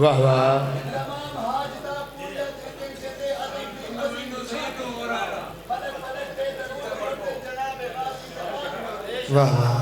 واہ واہ واہ واہ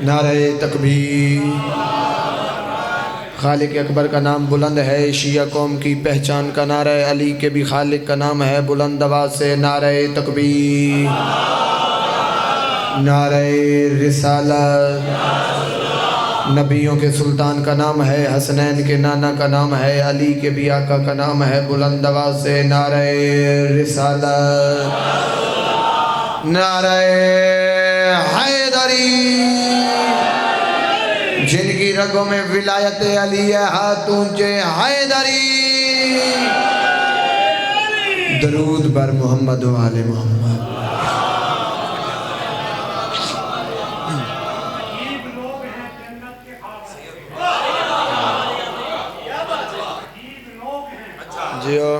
نعرہ تکبیر۔ خالق اکبر کا نام بلند ہے، شیعہ قوم کی پہچان کا نعرہ ہے، علی کے بھی خالق کا نام ہے، بلند آواز سے نعرہ تکبیر، نعرہ رسالت۔ نبیوں کے سلطان کا نام ہے، حسنین کے نانا کا نام ہے، علی کے بھی آقا کا نام ہے، بلند آواز سے نعرہ رسالت، نعرہ حیدری۔ جن کی رگوں میں ولایت علی ہے، ہاتھ اونچے، حیدری۔ درود بر محمد و آل محمد۔ جیو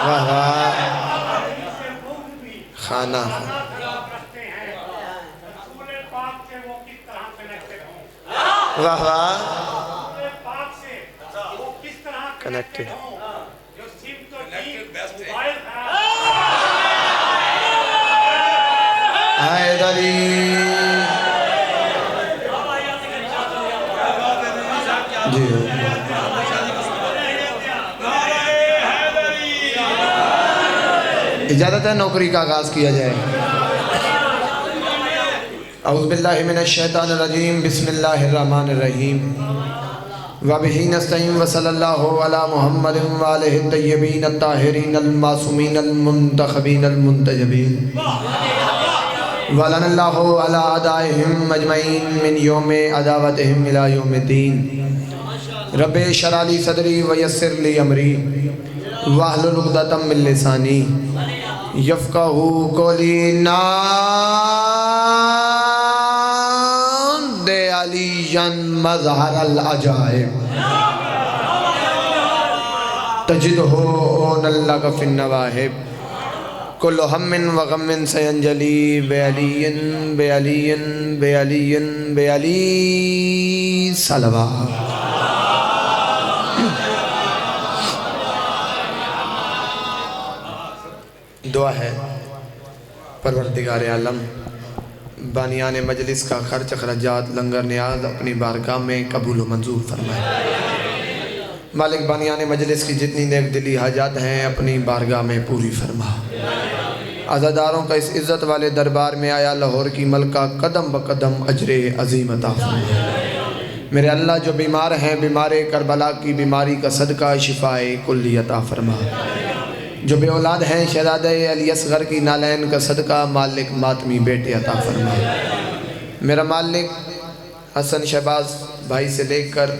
واہ واہ خانہ واہ واہ کنیکٹڈ حیدری۔ جی اجازت ہے نوکری کا آغاز کیا جائے۔ اعوذ باللہ من الشیطان الرجیم، بسم اللہ الرحمن الرحیم، وبہ نستعین وصلی اللہ علی محمد وآلہ الطیبین الطاہرین المعصومین المنتخبین المنتجبین، ولعن اللہ علی اعدائہم اجمعین من یوم عداوتہم الی یوم الدین۔ رب اشرح لی صدری ویسر لی امری واحلل عقدۃ من لسانی یفقہوا قولی۔ دے علی مظہر العجائب تجدہ لک فی النواہب، کل ہم و غم سینجلی بعلی بعلی بعلی بعلی صلوات۔ دعا ہے پروردگار عالم بانیان مجلس کا خرچ اخراجات لنگر نیاز اپنی بارگاہ میں قبول و منظور فرمائے۔ مالک بانیان مجلس کی جتنی نیک دلی حاجات ہیں اپنی بارگاہ میں پوری فرما۔ عزاداروں کا اس عزت والے دربار میں آیا لاہور کی ملکہ قدم بقدم اجر عظیم عطا فرما۔ میرے اللہ جو بیمار ہیں بیمار کربلا کی بیماری کا صدقہ شفائے کلی عطا فرما۔ جو بے اولاد ہیں شہزادہ علی اصغر کی نالین کا صدقہ مالک ماتمی بیٹے عطا فرما۔ میرا مالک حسن شہباز بھائی سے لے کر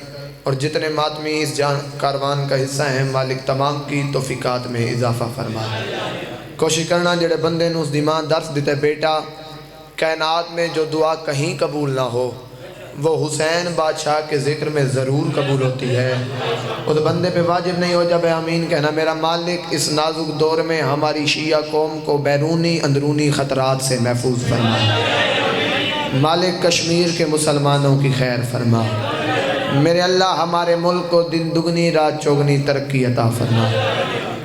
اور جتنے ماتمی اس کاروان کا حصہ ہیں مالک تمام کی توفیقات میں اضافہ فرما۔ کوشش کرنا جڑے بندے نو اس دیمان درس دیتے بیٹا کائنات میں جو دعا کہیں قبول نہ ہو وہ حسین بادشاہ کے ذکر میں ضرور قبول ہوتی ہے۔ اس بندے پہ واجب نہیں ہو جب آمین کہنا۔ میرا مالک اس نازک دور میں ہماری شیعہ قوم کو بیرونی اندرونی خطرات سے محفوظ فرما۔ مالک کشمیر کے مسلمانوں کی خیر فرما۔ میرے اللہ ہمارے ملک کو دن دگنی رات چوگنی ترقی عطا فرما۔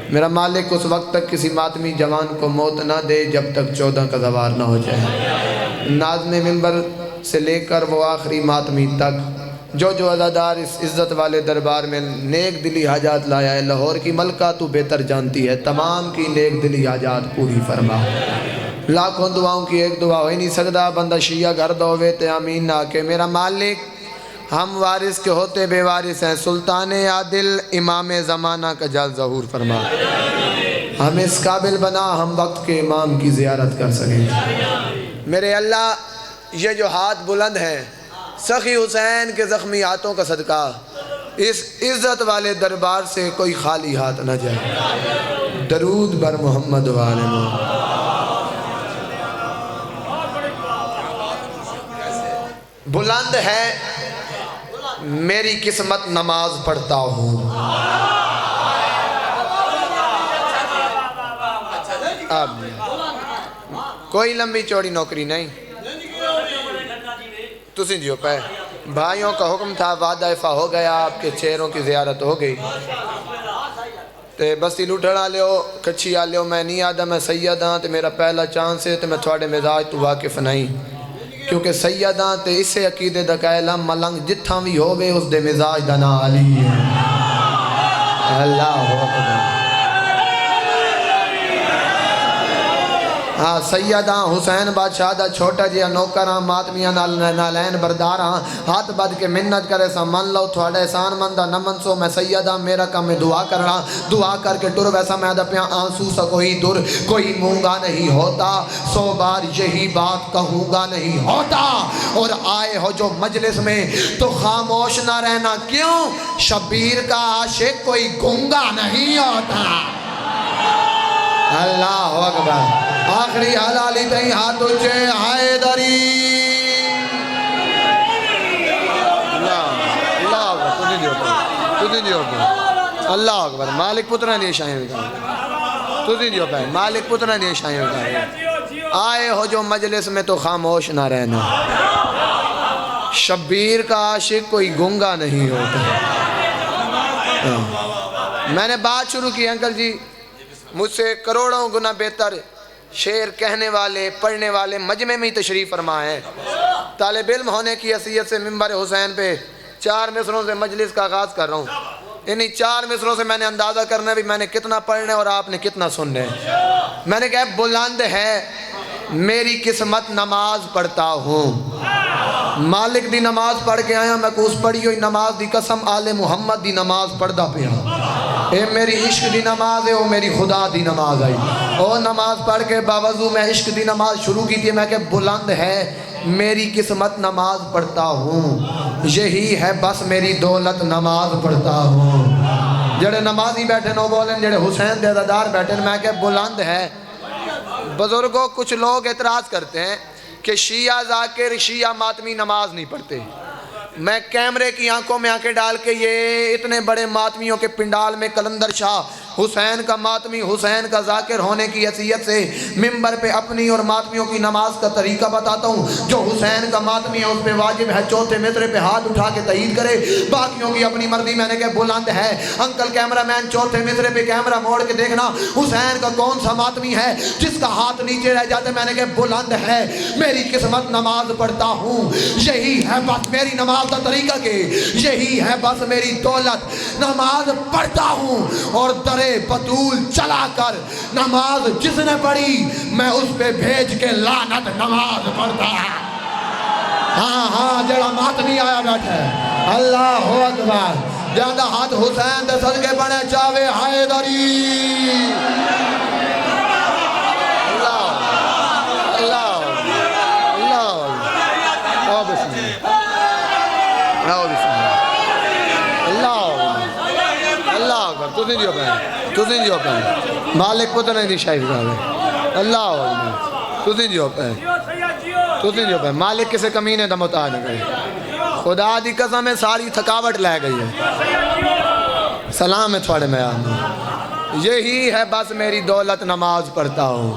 میرا مالک اس وقت تک کسی ماتمی جوان کو موت نہ دے جب تک 14 کا زوار نہ ہو جائے۔ ناظم ممبر سے لے کر وہ آخری ماتمی تک جو عزادار اس عزت والے دربار میں نیک دلی حاجات لایا ہے لاہور کی ملکہ تو بہتر جانتی ہے، تمام کی نیک دلی حاجات پوری فرما۔ لاکھوں دعاؤں کی ایک دعا ہو ہی نہیں سکتا بندہ شیعہ گھر دووے تے آمین نہ کہ میرا مالک ہم وارث کے ہوتے بے وارث ہیں، سلطان عادل امام زمانہ کا جل ظہور فرما، ہمیں اس قابل بنا ہم وقت کے امام کی زیارت کر سکیں۔ میرے اللہ یہ جو ہاتھ بلند ہیں سخی حسین کے زخمی ہاتھوں کا صدقہ، اس عزت والے دربار سے کوئی خالی ہاتھ نہ جائے۔ درود بر محمد و آل محمد۔ بلند ہے میری قسمت نماز پڑھتا ہوں، اب کوئی لمبی چوڑی نوکری نہیں، تسی جیو پہ بھائیوں کا حکم تھا، وعدہ افا ہو گیا، آپ کے چہروں کی زیارت ہو گئی تے بستی لٹھڑا لیو کچھی آ لیو، میں نہیں آدھا میں سید ہاں تے میرا پہلا چانس ہے تے میں تھوڑے مزاج تو واقف نہیں، کیونکہ سید ہاں تے اسے عقیدے دا قائلہ ملنگ جتھاں بھی ہووے اس دے مزاج دا نا علی ہے۔ اللہ اکبر۔ ہاں سیدہ حسین بادشاہ دا چھوٹا جیا نوکراں ماتمیاں نالین برداراں ہاتھ بد کے منت کرے سا من لو تھوڑا احسان مندہ نہ منسو میں سیدہ میرا کم میں دعا کرنا، دعا کر کے ٹر ویسا میں دا پیاں آنسو سا کوئی در کوئی مونگا نہیں ہوتا، 100 بار یہی بات کہوں گا نہیں ہوتا، اور آئے ہو جو مجلس میں تو خاموش نہ رہنا، کیوں؟ شبیر کا عاشق کوئی گنگا نہیں ہوتا۔ اللہ اکبر۔ آخری حلالی تئی ہاتھ اچھے حیدری۔ اللہ اکبر، اللہ اکبر۔ مالک پترہ نے شاہیں ہوگا، تو دیو پہ مالک پترہ نے شاہیں ہوگا۔ آئے ہو جو مجلس میں تو خاموش نہ رہنا، شبیر کا عاشق کوئی گنگا نہیں ہوتا۔ میں نے بات شروع کی انکل جی، مجھ سے کروڑوں گنا بہتر شعر کہنے والے پڑھنے والے مجمع میں تشریف فرما ہیں۔ طالب علم ہونے کی حیثیت سے منبر حسین پہ 4 مصروں سے مجلس کا آغاز کر رہا ہوں، انہی 4 مصروں سے میں نے اندازہ کرنا بھی میں نے کتنا پڑھنا ہے اور آپ نے کتنا سننا ہے۔ میں نے کہا بلند ہے میری قسمت نماز پڑھتا ہوں، مالک دی نماز پڑھ کے آیا، میں کوس پڑھی ہوئی نماز دی قسم آل محمد دی نماز پڑھدا پیا، اے میری عشق دی نماز ہے، او میری خدا دی نماز آئی، او نماز پڑھ کے باوضو میں عشق دی نماز شروع کی تھی، میں کہ بلند ہے میری قسمت نماز پڑھتا ہوں، یہی ہے بس میری دولت نماز پڑھتا ہوں۔ جڑے نمازی بیٹھے نو بولیں، جڑے حسین دے دادار بیٹھے میں کہ بلند ہے۔ بزرگوں کچھ لوگ اعتراض کرتے ہیں کہ شیعہ ذاکر شیعہ ماتمی نماز نہیں پڑھتے، میں کیمرے کی آنکھوں میں آنکھیں ڈال کے یہ اتنے بڑے ماتمیوں کے پنڈال میں کلندر شاہ حسین کا ماتمی حسین کا ذاکر ہونے کی حیثیت سے منبر پہ اپنی اور ماتمیوں کی نماز کا طریقہ بتاتا ہوں۔ جو حسین کا ماتمی ہے اس پہ واجب ہے چوتھے مصرے پہ ہاتھ اٹھا کے تائید کرے، باقیوں کی اپنی مرضی۔ میں نے کہا بلند ہے انکل کیمرہ مین چوتھے مصرے پہ کیمرہ موڑ کے دیکھنا حسین کا کون سا ماتمی ہے جس کا ہاتھ نیچے رہ جاتے۔ میں نے کہا بلند ہے میری قسمت نماز پڑھتا ہوں، یہی ہے بس میری نماز کا طریقہ کہ یہی ہے بس میری دولت نماز پڑھتا ہوں، اور در بطول چلا کر نماز جس نے پڑھی میں اس پہ بھیج کے لعنت نماز پڑھتا ہے۔ ہاں ہاں جڑا ماتمی آیا بیٹھا ہے، اللہ اکبر، جاندہ ہاتھ حسین دے صدقے بنے چاہوے حیدری۔ اللہ اللہ اللہ آؤ بسم اللہ آؤ بسم اللہ اللہ اللہ اکبر۔ تو نہیں جو پہنے تو نہیں جو پہنے مالک پتر نہیں شاہد کہا اللہ اکبر، تو نہیں جو پہنے تو نہیں جو پہنے مالک کسے کمینے دا محتاج نہ کرے، خدا دی قسم میں ساری تھکاوٹ لے گئی ہے۔ سلام ہے تھوڑے میں آنا، یہی ہے بس میری دولت نماز پڑھتا ہوں۔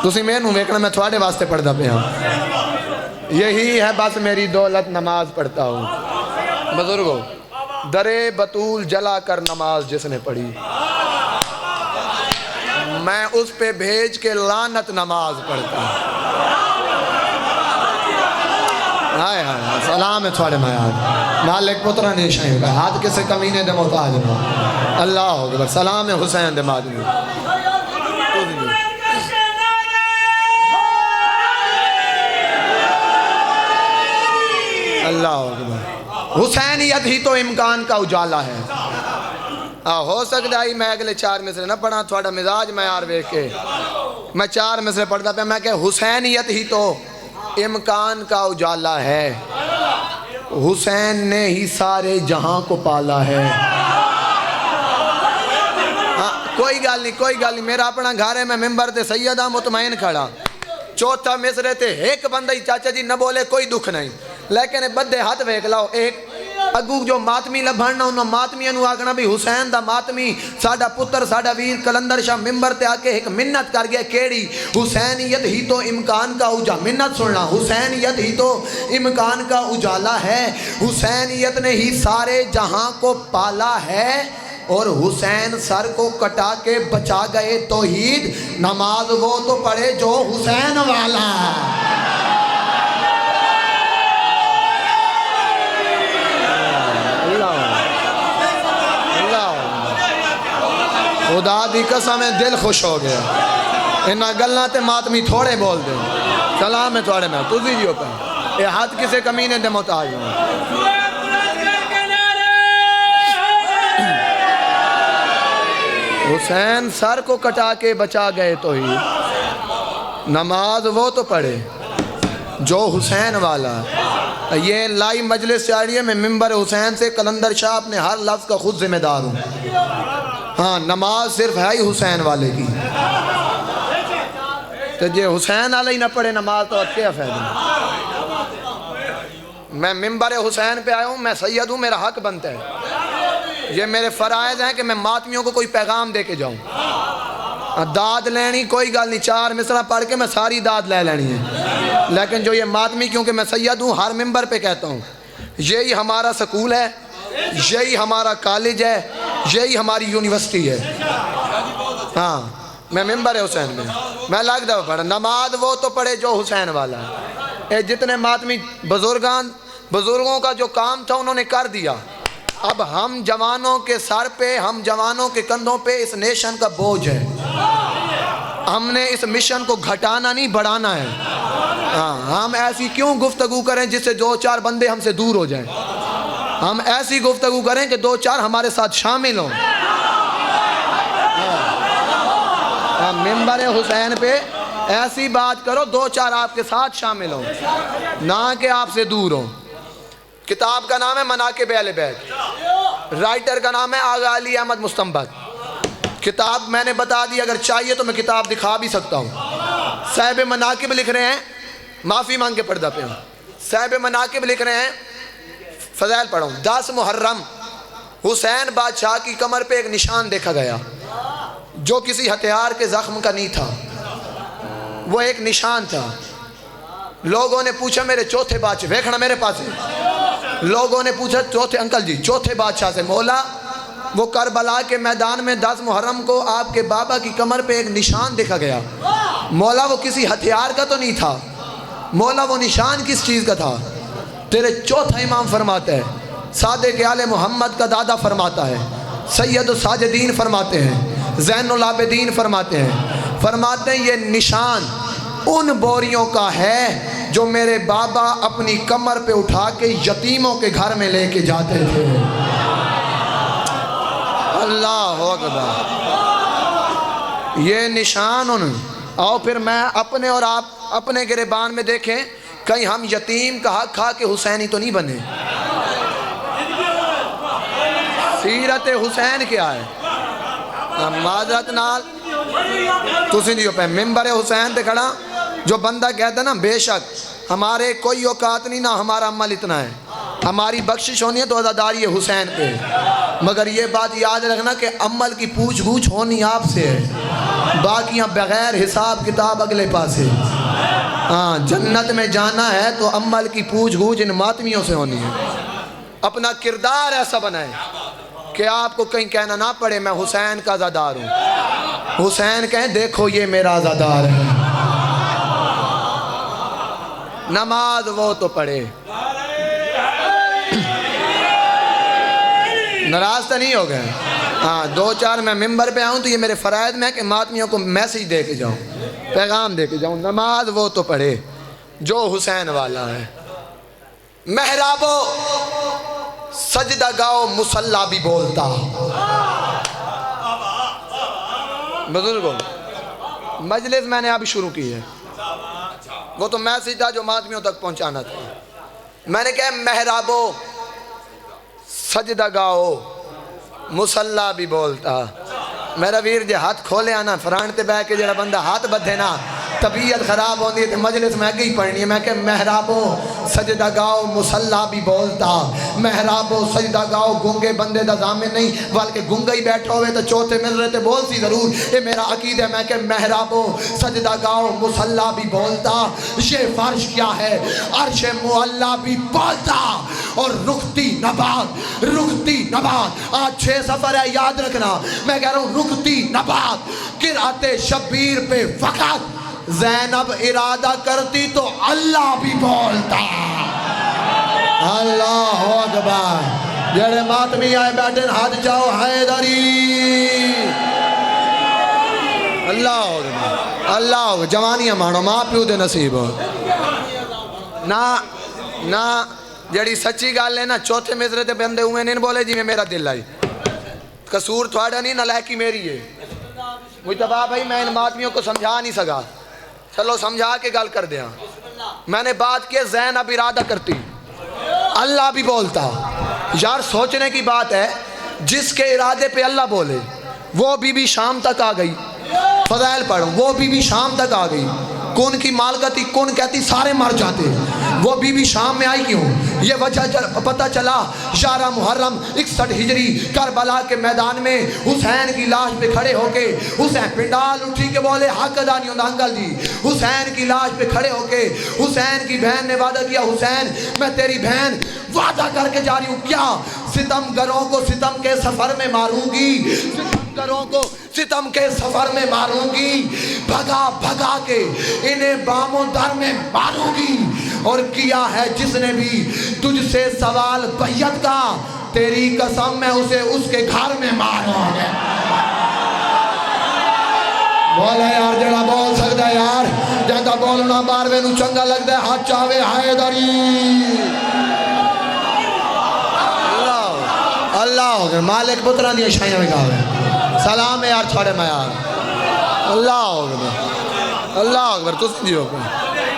تسی میں نوں ویکھنا میں تھوڑے واسطے پڑھدا پیا ہوں، یہی ہے بس میری دولت نماز پڑھتا ہوں۔ بزرگو در بطول جلا کر نماز جس نے پڑھی میں اس پہ بھیج کے لعنت نماز پڑھتا ہوں۔ آئے آئے سلام ہے تھوڑے میاد مالک پترہ نے شاہی کا ہاتھ کسے کمینے دے محتاج نہ، اللہ اکبر، سلام ہے حسین دے مادنی۔ اللہ اکبر. حسینیت ہی تو امکان کا اجالا ہے. ہو سکتا ہے میں اگلے 4 مصرے نہ پڑھا تھوڑا مزاج میں یار ویکھ کے میں 4 مصرے پڑھتا پہ میں کہ حسینیت ہی تو امکان کا اجالا ہے. حسین نے ہی سارے جہاں کو پالا ہے. کوئی گل نہیں میرا اپنا گھر ہے میں ممبر تے سیدہ مطمئن کھڑا. چوتھا مصرے تے ایک بندہ ہی چاچا جی نہ بولے کوئی دکھ نہیں لیکن بدے ہاتھ ویکھ لاؤ. ایک اگو جو ماتمی لبھن انہوں ماتمیاں نو آکھنا بھی حسین دا ماتمی ساڈا پتر ساڈا ویر کلندر شاہ ممبر تے آکے ایک منت کر گیا کیڑی حسینیت ہی تو امکان کا منت سننا حسینیت ہی تو امکان کا اجالا ہے. حسینیت نے ہی سارے جہاں کو پالا ہے اور حسین سر کو کٹا کے بچا گئے توحید. نماز وہ تو پڑھے جو حسین والا. خدا دی قسم ہے دل خوش ہو گیا. انہاں گلاں تے ماتمی تھوڑے بول دیں. سلام ہے تھوڑے میں تُسی جیو پہ یہ ہاتھ کسے کمینے دے محتاج ہوں. حسین سر کو کٹا کے بچا گئے تو ہی نماز وہ تو پڑھے جو حسین والا. یہ لائی مجلس جاری ہے میں ممبر حسین سے کلندر شاہ اپنے ہر لفظ کا خود ذمہ دار ہوں. ہاں نماز صرف ہے ہی حسین والے کی. تو یہ حسین والے ہی نہ پڑھے نماز تو کیا فائدہ. میں ممبر حسین پہ آیا ہوں میں سید ہوں میرا حق بنتا ہے. یہ میرے فرائض ہیں کہ میں ماتمیوں کو کوئی پیغام دے کے جاؤں. داد لینی کوئی گل نہیں 4 مصرع پڑھ کے میں ساری داد لے لینی ہے لیکن جو یہ ماتمی کیونکہ میں سید ہوں ہر ممبر پہ کہتا ہوں یہی ہمارا سکول ہے یہی ہمارا کالج ہے یہی ہماری یونیورسٹی ہے. ہاں میں ممبر حسین میں لگ دفعہ پڑھا نماز وہ تو پڑھے جو حسین والا ہے. اے جتنے ماتمی بزرگوں کا جو کام تھا انہوں نے کر دیا. اب ہم جوانوں کے سر پہ ہم جوانوں کے کندھوں پہ اس نیشن کا بوجھ ہے. ہم نے اس مشن کو گھٹانا نہیں بڑھانا ہے. ہم ایسی کیوں گفتگو کریں جس سے 2-4 بندے ہم سے دور ہو جائیں. ہم ایسی گفتگو کریں کہ 2-4 ہمارے ساتھ شامل ہوں. ممبر حسین پہ ایسی بات کرو 2-4 آپ کے ساتھ شامل ہوں نہ کہ آپ سے دور ہوں. کتاب کا نام ہے مناقب اہل بیت. رائٹر کا نام ہے آغا علی احمد مستنبط. کتاب میں نے بتا دی اگر چاہیے تو میں کتاب دکھا بھی سکتا ہوں. صاحب مناقب لکھ رہے ہیں معافی مانگ کے پردہ پہ ہوں. صاحب مناقب لکھ رہے ہیں فضائل پڑھوں 10 محرم حسین بادشاہ کی کمر پہ ایک نشان دیکھا گیا جو کسی ہتھیار کے زخم کا نہیں تھا وہ ایک نشان تھا. لوگوں نے پوچھا میرے چوتھے بادشاہ ویکھنا میرے پاس ہے. لوگوں نے پوچھا چوتھے بادشاہ سے مولا وہ کربلا کے میدان میں 10 محرم کو آپ کے بابا کی کمر پہ ایک نشان دیکھا گیا. مولا وہ کسی ہتھیار کا تو نہیں تھا. مولا وہ نشان کس چیز کا تھا. تیرے چوتھا امام فرماتا ہے صادق آل محمد کا دادا فرماتا ہے سید الساجدین فرماتے ہیں زین العابدین فرماتے ہیں یہ نشان ان بوریوں کا ہے جو میرے بابا اپنی کمر پہ اٹھا کے یتیموں کے گھر میں لے کے جاتے تھے. اللہ اکبر. یہ نشان اور پھر میں اپنے اور آپ اپنے گریبان میں دیکھیں کہیں ہم یتیم کا حق کھا کے حسینی تو نہیں بنے. سیرت حسین کیا ہے معذرت نال تسی نہیں ہو پہ ممبر حسین تے کھڑا جو بندہ کہتا ہے نا بے شک ہمارے کوئی اوقات نہیں نہ ہمارا عمل اتنا ہے ہماری بخشش ہونی ہے تو عزاداری ہے حسین پہ مگر یہ بات یاد رکھنا کہ عمل کی پوچھ گوچھ ہونی آپ سے ہے باقیاں بغیر حساب کتاب اگلے پاس ہے. ہاں جنت میں جانا ہے تو عمل کی پوچھ گوچھ ان ماتمیوں سے ہونی ہے. اپنا کردار ایسا بنائیں کہ آپ کو کہیں کہنا نہ پڑے میں حسین کا عزادار ہوں. حسین کہیں دیکھو یہ میرا عزادار ہے. نماز وہ تو پڑھے. ناراض تو نہیں ہو گئے. ہاں 2-4 میں ممبر پہ آؤں تو یہ میرے فرائض میں ہے کہ ماتمیوں کو میسیج دے کے جاؤں پیغام دے کے جاؤں. نماز وہ تو پڑھے جو حسین والا ہے. محرابو سجدہ گاؤ مصلا بھی بولتا. بزرگوں مجلس میں نے اب شروع کی ہے, وہ تو میسج تھا جو ماتمیوں تک پہنچانا تھا. میں نے کہا محرابو سجدہ گاؤ مصلا بھی بولتا. میرا ویر جے ہاتھ کھولے آنا فرانٹ تے بے کے جڑا بندہ ہاتھ بدھے نا طبیعت خراب ہوندی ہے تے مجلس میں اگے ہی پڑھنی ہے. میں کہ محرابو سجدہ گاؤ مصلا بھی بولتا. محرابو سجدہ گاؤ گونگے بندے دا ضامن نہیں بلکہ گونگا ہی بیٹھا ہوئے تو چوتھے مل رہے تے بول سی ضرور. یہ میرا عقیدہ ہے. میں کہ محرابو سجدہ گاؤ مصلا بھی بولتا. یہ فرش کیا ہے عرش معلا بھی بولتا. اور رکتی نبات آج 6 سفر ہے یاد رکھنا. میں کہہ رہا ہوں رکتی نبات قرأت شبیر پہ فقط زینب ارادہ کرتی تو اللہ بھی بولتا. اللہ اکبر. جڑے ماتمی آئے بیٹھے ہاتھ جاؤ حیدری. اللہ اکبر. اللہ اکبر. جوانیاں مانو ماں پیو دے نصیب ہو نہ جڑی سچی گال ہے نا. چوتھے مصرے تے بندے ہوئے نہیں بولے جی میں میرا دل آئی. قصور تھوڑا نہیں نالائکی میری ہے. مجتبیٰ بھائی میں ان ماتمیوں کو سمجھا نہیں سکا. چلو سمجھا کے گل کر دیا. میں نے بات کی زینب ارادہ کرتی اللہ بھی بولتا. یار سوچنے کی بات ہے جس کے ارادے پہ اللہ بولے وہ بی بی شام تک آ گئی. فضائل پڑھو. وہ بی بی شام تک آ گئی. کون کی مالکتی کون کہتی سارے مر جاتے. وہ بی بی شام میں آئی کیوں؟ یہ وجہ پتہ چلا 11 محرم 61 ہجری کربلا کے میدان میں حسین کی لاش پہ کھڑے ہو کے حسین پنڈال اٹھی کے بولے حق ادا نہیں ہوتا انکل جی. حسین کی لاش پہ کھڑے ہو کے حسین کی بہن نے وعدہ کیا حسین میں تیری بہن وعدہ کر کے جا رہی ہوں کیا ستم گروں کو ستم کے سفر میں ماروں گی. ستم گروں کو ستم کے سفر میں ماروں گی. بھگا کے انہیں بام و در میں ماروں گی. اور کیا ہے جس نے بھی تجھ سے سوال بیعت کا تیری قسم میں اسے اس کے گھر میں ماروں گا. بولے یار جڑا بول سکتا ہے یار جہاں بولنا باروے نو چنگا لگتا ہے ہاتھ چاہوے حیدری. اللہ مالک پتران دیا شاہیاں میں کہا سلام ہے یار چھوڑے میں یار. اللہ اکبر. اللہ اکبر. تو سنجھو کو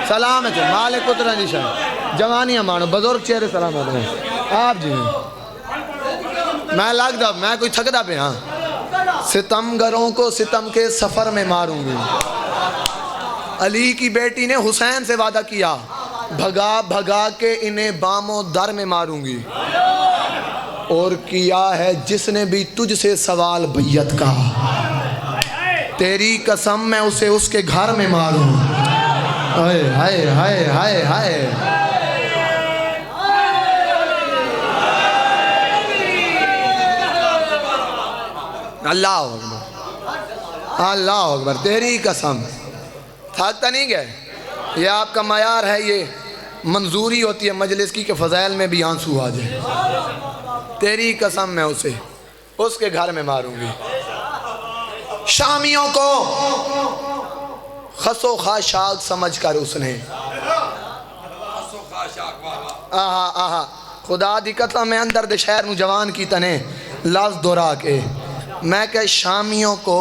سلام ہے مالک پتران دی شاہ جوانیاں مانو بزرگ چہرے سلام ہوتے ہیں آپ جی. میں لگ دا میں کوئی تھک دا پہ ہاں. ستم گروں کو ستم کے سفر میں ماروں گی. علی کی بیٹی نے حسین سے وعدہ کیا بھگا کے انہیں بام و در میں ماروں گی. اور کیا ہے جس نے بھی تجھ سے سوال بیعت کا تیری قسم میں اسے اس کے گھر میں ماروں. ہائے ہائے ہائے ہائے ہائے. اللہ اکبر. اللہ اکبر. تیری قسم. تھکتا نہیں گئے. یہ آپ کا معیار ہے. یہ منظوری ہوتی ہے مجلس کی کہ فضائل میں بھی آنسو آ جائے. تیری قسم میں اسے اس کے گھر میں ماروں گی. شامیوں کو خس و خاشاک سمجھ کر اس نے خدا دی قسم میں اندر دے شہر نو جوان کی تنے لفظ دورا کے میں کہ شامیوں کو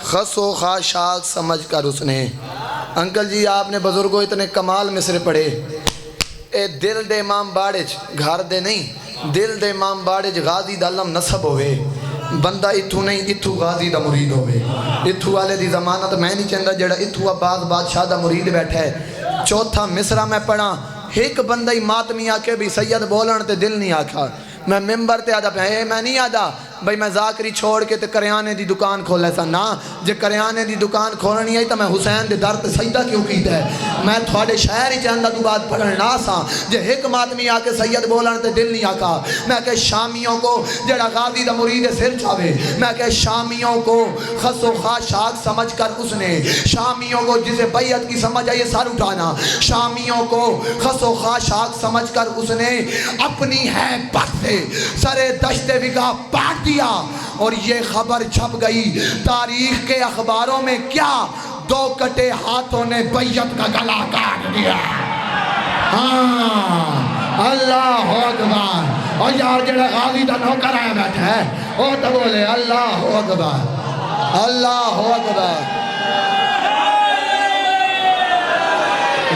خس و خاشاک سمجھ کر اس نے. انکل جی آپ نے بزرگوں اتنے کمال مصرے پڑھے. اے دل دے امام باڑج گھر دے نہیں دل دے امام باڑج غازی دا علم نسب ہوئے. بندہ اتھو نہیں اتھو غازی دا مرید ہوئے. اتھو والے دی زمانت میں نہیں چاہتا جڑا اتھو عباس بادشاہ دا مرید بیٹھا ہے. چوتھا مصرہ میں پڑھا ایک بندہ ہی ماتمی آکے بھی سید بولن تے دل نہیں آکھا. میں ممبر تے آدھا پہ میں نہیں آدھا بھئی میں ذاکری چھوڑ کے تے کریانے دی دکان کھولے سا نا. جے کریانے دی دکان کھولنی آئی تو میں حسین دے در تے سجدہ کیوں کیتا ہے. میں تھوڑے شہر ہی چاہندہ تو بات پڑھنا سا جے ایک ماتمی آکے سید بولن تے دل نہیں آکا. میں کہ شامیوں کو جڑا غازی دا مرید سر چاہوے میں کہ شامیوں کو خس و خاشاک سمجھ کر اس نے شامیوں کو جسے بیعت کی سمجھ آئیے سر اٹھانا شامیوں کو خس و خاشاک سمجھ کر اس نے اپنی ہے بس سے سرے دشت وگا پاٹ دیا. اور یہ خبر چھپ گئی تاریخ کے اخباروں میں کیا 2 کٹے ہاتھوں نے بیعت کا گلا کاٹ دیا. ہاں اللہ اکبر. اور یار جڑا غازی دا نوکر آیا بیٹھا ہے وہ تو بولے اللہ اکبر اللہ اکبر.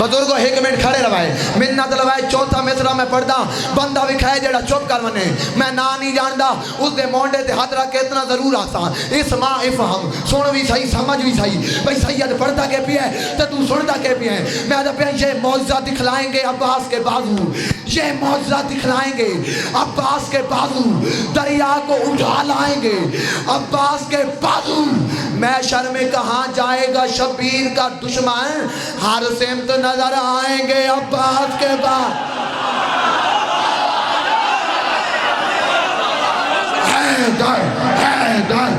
بزرگو ایک منٹ کھڑے روائے منت لوائے چوتھا مصرع میں پڑھدا بندہ بھی کھائے جیڑا چپ کر ونے میں نا نہیں جاندا اس دے مونڈے تے ہاتھ رکھ کے اتنا ضرور آسان اسمع افہم سن بھی صحیح سمجھ بھی صحیح بھئی سید پڑھتا کے پیا ہے تے تو سنتا کے پیا ہے. میں تو پیا یہ معجزہ دکھلائیں گے عباس کے بازو یہ معجزہ دکھلائیں گے عباس کے بازو دریا کو اٹھا لائیں گے عباس کے بازو. محشر میں کہاں جائے گا شبیر کا دشمن ہر سمت نظر آئیں گے عباس کے بعد. حیدر حیدر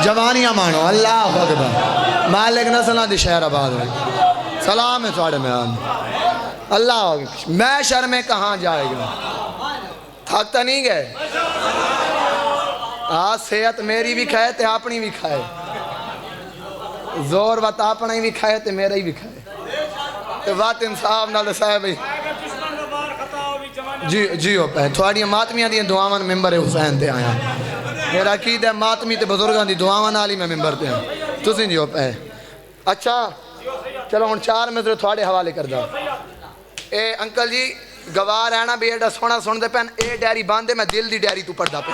جوانیاں مانو اللہ اکبر. مالک نسلہ دی شہر آباد ہوئی سلام ہے تھوڑے میں اللہ اکبر. محشر میں کہاں جائے گا تھکتا نہیں گئے آج صحت میری بھی کھائے تے اپنی بھی کھائے زور وقت اپنا ہی بھی کھائے تے میرا ہی بھی کھائے تے وقت انصاف نال صاحب جی ہو پہ تھوڑیاں ماتمیاں دیاں دعاواں ممبر حسین تے آیا میرا عقید ہے ماتمی تے بزرگاں دی دعاواں نال ہی میں ممبر تے ہوں تسی جی ہو پہ. اچھا چلو ہن 4 مصرے تھوڑے حوالے کر دا. اے انکل جی گوار ہے نا بھی ایڈا سونا سن دے پین اے ڈیری باندھے میں دل دی ڈیری تو پڑھدا پہ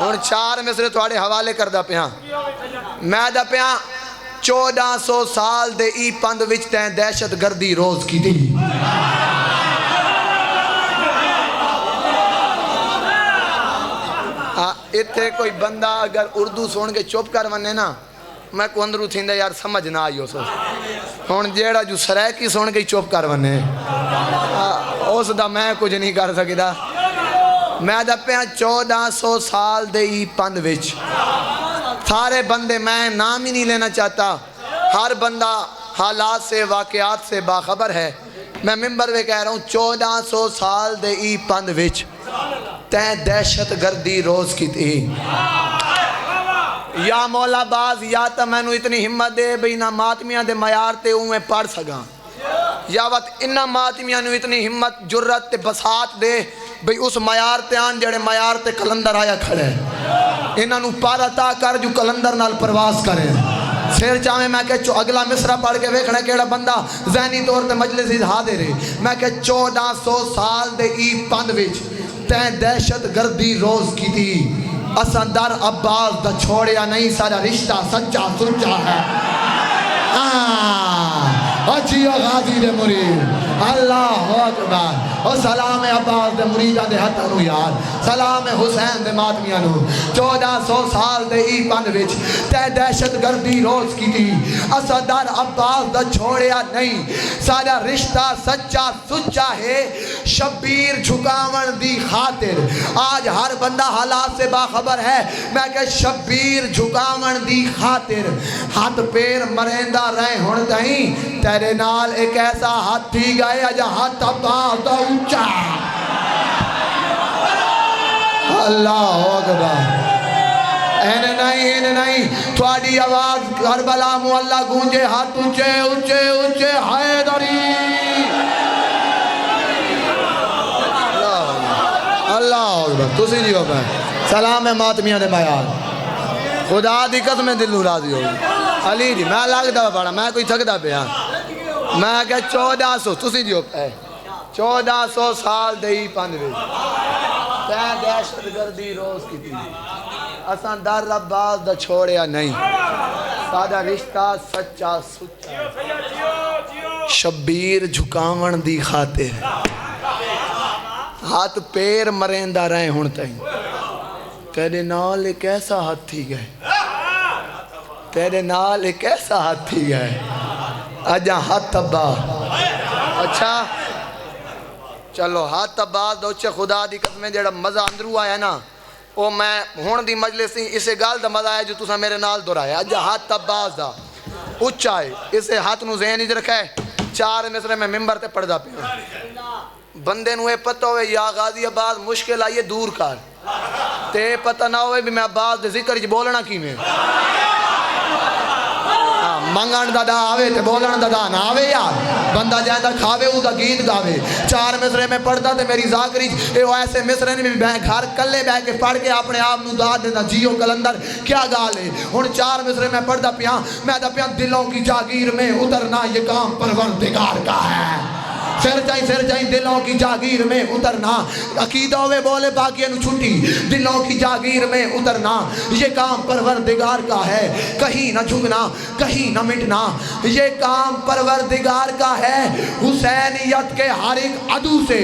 ہن 4 مصرے تھوڑے حوالے کر دا پہ میں دا پہ 1400 سال دے ای پند وچ تیں دہشت گردی روز کی دی. اتھے کوئی بندہ اگر اردو سن کے چپ کر ونے نا میں کو اندرو تھیں دے یار سمجھ نہ آئیو سو ہون جیڑا جو سریکی سن کے چپ کر ونے اس دا میں کچھ نہیں کر سکتا. میں دا پہ 1400 سال دے ای پند وچ سارے بندے میں نام ہی نہیں لینا چاہتا ہر بندہ حالات سے واقعات سے باخبر ہے. میں ممبر میں کہہ رہا ہوں 1400 سال دے ای پند وچ تیں دہشت گردی روز کی تھی. یا مولا باز یا تا میں نو اتنی ہمت دے بھئی نہ ماتمیاں دے معیار تے میں پڑھ سکاں یا وقت انہ ماتمیاں نو اتنی ہمت جرت تے بسات دے بھئی اس معیار تے آن جڑے معیار تے کلندر آیا کھڑے انہ نو پارتا کر جو کلندر نال پرواز کرے. پھر چاہے میں کہ اگلا مصرع پڑھ کے ویکھنا کیڑا بندہ ذہنی طور تے مجلس حاضر ہے. میں کہ 1400 سال دے ای پند وچ تیں دہشت گردی روز کی تھی اساں در عباس دا چھوڑیا نہیں سارا رشتہ سچا سچا ہے. اچھیو غازی دے مرید اللہ اکبر اور سلام عباس دے مریدہ دے ہتھا نو یار سلام حسین دے ماتمیاں نو 1400 سال دے ای پند وچ تے دہشت گردی روز کی تھی اسا در عباس دا چھوڑیا نہیں سارا رشتہ سچا سچا ہے. شبیر جھکاون دی خاطر آج ہر بندہ حالات سے باخبر ہے. میں کہ شبیر جھکاون دی خاطر ہاتھ پیر مرندہ رہے ہون دہیں تیرے نال ایک ایسا ہاتھ تھی گئے اجا ہاتھ عباس دا اونچا. اللہ اکبر این نہیں تھوڑی آواز کربلا مولا گونجے ہاتھ اونچے اونچے اونچے حیدری. اللہ اکبر تسی جی ہو پہ سلام ماتمیاں دے معیار خدا دی قسم دل راضی ہوگی. علی جی میں لگدا پڑا میں کوئی تھکدا پیا میں کہ 1400 تسی جی ہو پہ 1400 سال دے ای پند وچ تیں دہشت گردی روز کی تھی اساں در عباس دا چھوڑیا نہیں سادہ رشتہ سچا سچا. شبیر جھکاون دی خاطر ہاتھ پیر مرندہ رہے ہون تائیں تیرے نال ایک ایسا ہاتھ تھی گئے تیرے نال ایک ایسا ہاتھ تھی گئے اجا ہاتھ عباس. اچھا چلو ہاتھ عباس دوچے خدا دی قسمیں جڑا مزہ اندرو آیا نا وہ میں ہون دی مجلس اسے گال دا مزہ آیا جو تسا میرے نال درایا اجا ہاتھ عباس دا اچھا ہے اسے ہاتھ نو ذہن ہی رکھا ہے 4 مصرے میں ممبر تے پڑھ دا پیا بندے نو یہ پتہ ہوئے یا غازی آباد مشکل آئیے دور کر تے پتہ نہ ہوئے بھی میں عباس دے ذکر جی بولنا کی میں منگن دا دا آوے تے بولن دا دا نہ آوے یار بندہ جائیں دا کھاوے او دا گیت گاوے 4 مصرے میں پڑھتا تے میری ذاکری ایسے مصرے نے بھی گھر کلے بہ کے پڑھ کے اپنے آپ نو داد دینا جیو کلندر کیا گالے ہن 4 مصرے میں پڑھتا پیاں میں دا پیاں دلوں کی جاگیر میں اترنا یہ کام پروردگار کا ہے پھر جائیں دلوں کی جاگیر میں اترنا عقیدہ ہوئے بولے باقی نو چھٹی دلوں کی جاگیر میں اترنا یہ کام پروردگار کا ہے کہیں نہ جھکنا کہیں نہ مٹنا یہ کام پروردگار کا ہے حسینیت کے ہر ایک عدو سے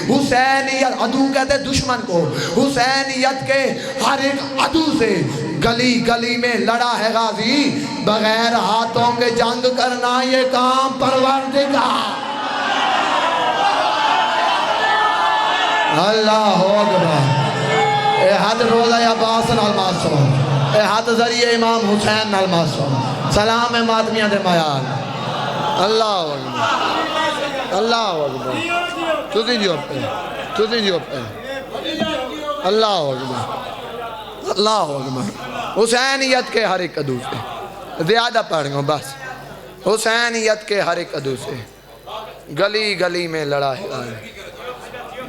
حسینیت عدو کہتے دشمن کو حسینیت کے ہر ایک عدو سے گلی گلی میں لڑا ہے غازی بغیر ہاتھوں کے جنگ کرنا یہ کام پروردگار اللہ اکبر اے حد روزہ عباس نال معصوم اے حد ذریعہ امام حسین نال معصوم سلام ماتمیاں دے میال اللہ اکبر اللہ اکبر تُسی جو پہ اللہ اکبر اللہ اکبر حسینیت کے ہر ایک عدو سے زیادہ پڑھ گا بس حسینیت کے ہر ایک عدو سے گلی گلی میں لڑا ہے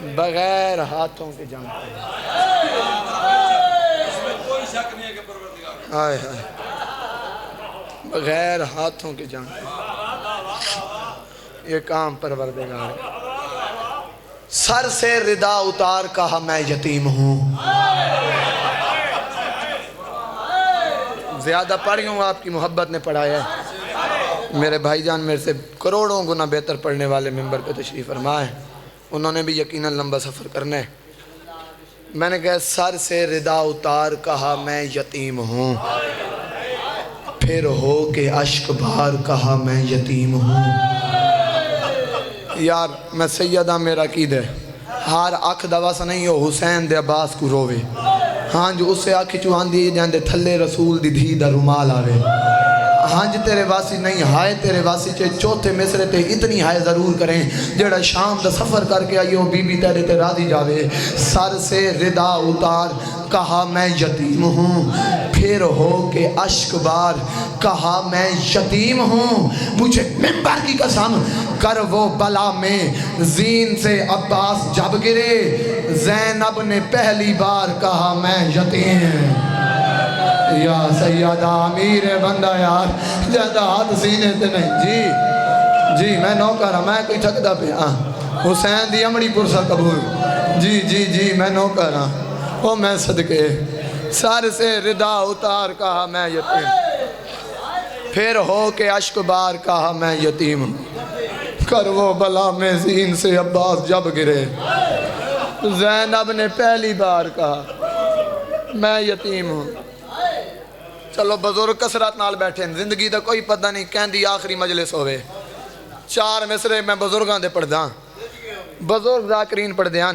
بغیر ہاتھوں کے جنگ آئے بغیر ہاتھوں کے جنگ یہ کام پروردگار ہے سر سے ردا اتار کہا میں یتیم ہوں زیادہ پڑھی ہوں آپ کی محبت نے پڑھایا ہے میرے بھائی جان میرے سے کروڑوں گنا بہتر پڑھنے والے ممبر پہ تشریف فرما ہے انہوں نے بھی یقیناً لمبا سفر کرنا ہے میں نے کہا سر سے ردا اتار کہا میں یتیم ہوں پھر ہو کے اشک بھار کہا میں یتیم ہوں یار میں سیدہ میرا قید ہے ہار اکھ دوا سا نہیں ہو حسین دے عباس کو روے ہاں جو اس سے آکھی چوہان دیئے جاندے تھلے رسول دی دھی دا رومال آوے ہانج تیرے واسی نہیں ہائے تیرے واسی چے چوتھے مصرے تے اتنی ہائے ضرور کریں جڑا شام دا سفر کر کے آئیو بی بی تیرے تے راضی جاوے سر سے ردا اتار کہا میں یتیم ہوں پھر ہو کے اشک بار کہا میں یتیم ہوں مجھے ممبر کی قسم کر وہ بلا میں زین سے عباس جب گرے زینب نے پہلی بار کہا میں یتیم یا سیدہ امیر بندہ یار زیادہ ہاتھ سینے تے نہیں جی میں نوکر ہاں میں کوئی تھکدا پہ حسین دی امڑی پرسا قبول جی میں نوکر ہاں وہ میں صدقے سر سے ردا اتار کہا میں یتیم پھر ہو کے اشک بار کہا میں یتیم کر وہ بلا میں زین سے عباس جب گرے زینب نے پہلی بار کہا میں یتیم ہوں چلو بزرگ کسرات نال بیٹھے ہیں زندگی دا کوئی پتہ نہیں کہندی آخری مجلس ہوئے 4 مصرے میں بزرگاں دے پڑھ داں بزرگ ذاکرین پڑھ دیاں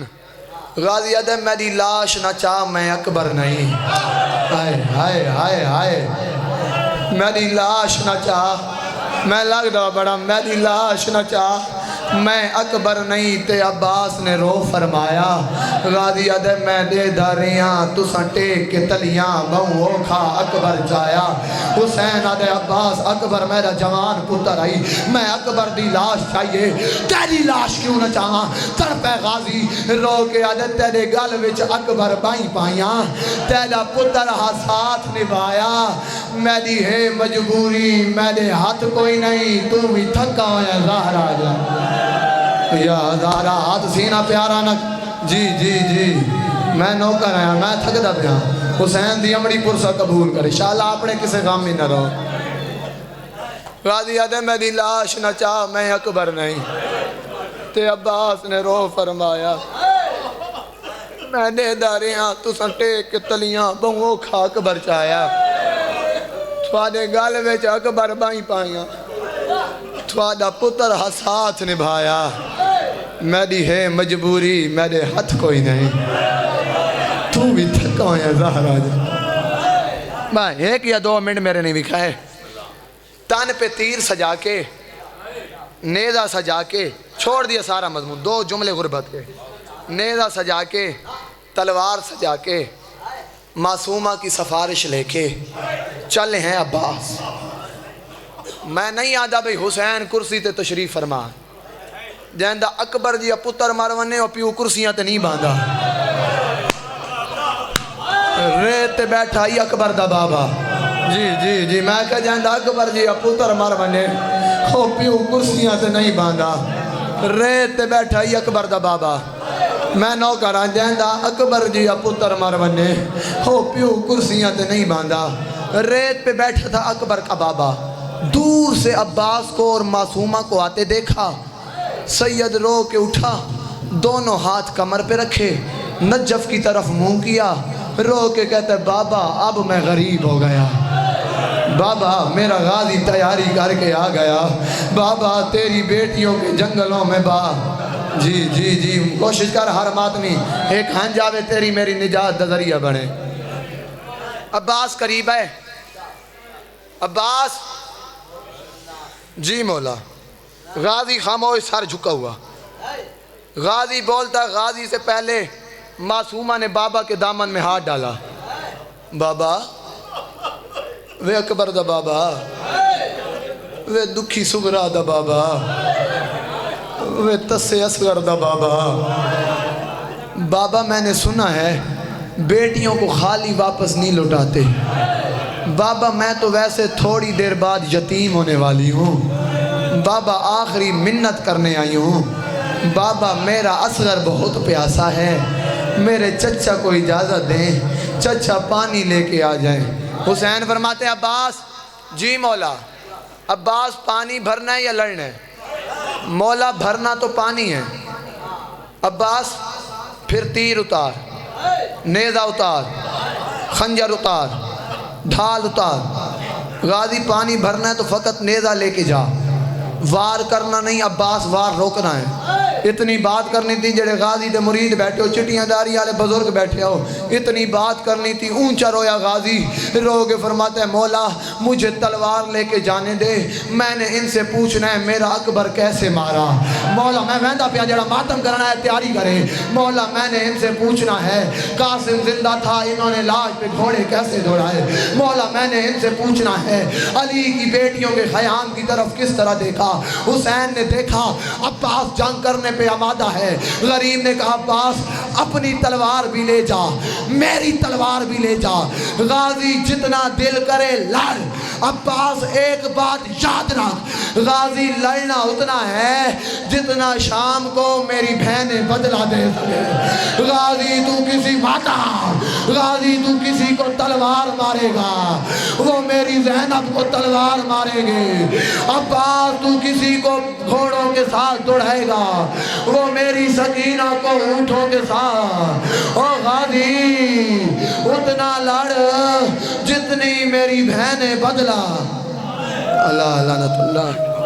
غازی ادم میری لاش نہ چاہ میں اکبر نہیں ہائے میری لاش نہ چاہ میں لگ رہا بڑا میری لاش نہ چاہ میں اکبر نہیں تے عباس نے رو فرمایا غازی ادم میں دے داریاں تو سنٹیک کے تلیاں بہوں اوکھا اکبر جایا حسین ادے عباس اکبر میرا جوان پتر آئی میں اکبر دی لاش چاہیے تیری لاش کیوں نہ چاہاں تڑپے غازی رو کے ادے تیرے گل وچ اکبر بائیں پائیاں تیرا پتر ہا ساتھ نبھایا میری ہے مجبوری میرے ہاتھ کوئی نہیں تو بھی تھکا ہویا زہرا جا یا زہرا ہاتھ سینہ پیارا نہ جی میں نوکر آیا میں تھک دا پیا حسین دی امڑی پرسا قبول کرے انشاءاللہ اپنے کسے غم میں نہ رہو غازی ادم میری لاش نہ چاہ میں اکبر نہیں تے عباس نے رو فرمایا میں دے داریاں تو سنٹیک کے تلیاں بہوں کھا اکبر چاہیا تھوڑے گال ویچ اکبر بائیں پائیاں تھوڑا پتر حسات نبھایا میری ہے مجبوری میرے ہاتھ کوئی نہیں تو بھی تھکا ہویا زہرا جا بھائی 1 یا 2 منٹ میرے نہیں بکھائے تن پہ تیر سجا کے نیزہ سجا کے چھوڑ دیا سارا مضمون، 2 جملے غربت کے، نیزہ سجا کے، تلوار سجا کے، معصومہ کی سفارش لے کے چلے ہیں عباس۔ میں نہیں آدھا بھئی حسین کرسی تے تشریف فرما، جہندہ اکبر جی پتر ماروانے اور پیو کرسیاں تے نہیں باندھا، ریت بیٹھا ہی اکبر دا بابا۔ جی میں کہا جہندہ اکبر جی پتر ماروانے اور پیو کرسیاں تے نہیں باندھا، ریت بیٹھا ہی اکبر دا بابا۔ میں نو کرا جہندہ اکبر جی پتر ماروانے اور پیو کرسیاں تے نہیں باندھا، ریت پہ بیٹھا تھا اکبر کا بابا۔ دور سے عباس کو اور معصومہ کو آتے دیکھا، سید رو کے اٹھا، دونوں ہاتھ کمر پہ رکھے، نجف کی طرف منہ کیا، رو کے کہتے بابا اب میں غریب ہو گیا، بابا میرا غازی تیاری کر کے آ گیا، بابا تیری بیٹیوں کے جنگلوں میں با۔ جی کوشش کر ہر ماتمی ایک ہنجاوے تیری میری نجات دا ذریعہ بنے۔ عباس قریب ہے، عباس جی مولا۔ غازی خاموش، سر جھکا ہوا، غازی بولتا، غازی سے پہلے معصومہ نے بابا کے دامن میں ہاتھ ڈالا، بابا وے اکبر دا بابا، وے دکھی سگرا دا بابا، وے تسے اصغر دا بابا۔ بابا میں نے سنا ہے بیٹیوں کو خالی واپس نہیں لوٹاتے، بابا میں تو ویسے تھوڑی دیر بعد یتیم ہونے والی ہوں، بابا آخری منت کرنے آئی ہوں، بابا میرا اصغر بہت پیاسا ہے، میرے چچا کو اجازت دیں، چچا پانی لے کے آ جائیں۔ حسین فرماتے ہیں عباس جی مولا۔ عباس پانی بھرنا ہے یا لڑنا ہے؟ مولا بھرنا تو پانی ہے۔ عباس پھر تیر اتار، نیزہ اتار، خنجر اتار، ڈھال اتار، غازی پانی بھرنا ہے تو فقط نیزہ لے کے جا، وار کرنا نہیں عباس، وار روکنا ہے۔ اتنی بات کرنی تھی جڑے غازی دے مرید بیٹھے ہو، چٹیاں داری والے بزرگ بیٹھے ہو، اتنی بات کرنی تھی۔ اونچا رویا غازی، رو کے فرماتا ہے مولا مجھے تلوار لے کے جانے دے، میں نے ان سے پوچھنا ہے میرا اکبر کیسے مارا، مولا میں ویندہ پیا جڑا ماتم کرنا ہے تیاری کرے، مولا میں نے ان سے پوچھنا ہے قاسم زندہ تھا انہوں نے لاش پہ گھوڑے کیسے دوڑائے، مولا میں نے ان سے پوچھنا ہے علی کی بیٹیوں کے خیام کی طرف کس طرح دیکھا۔ حسین نے دیکھا عباس جنگ کرنے پہ آمادہ ہے، غریب نے کہا عباس اپنی تلوار بھی لے جا، میری تلوار بھی لے جا، غازی جتنا دل کرے لڑ، عباس ایک بات یاد رکھ، غازی لڑنا اتنا ہے جتنا شام کو میری بہنیں بدلہ دے سکے، غازی تو کسی ماتا، غازی تو کسی کو تلوار مارے گا، وہ میری زینب کو تلوار مارے گے، عباس تو کسی کو گھوڑوں کے ساتھ دوڑائے گا، وہ میری سکینہ کو اونٹوں کے ساتھ، او غازی اتنا لڑ جتنی میری بہنیں بدلا۔ اللہ لعنت اللہ۔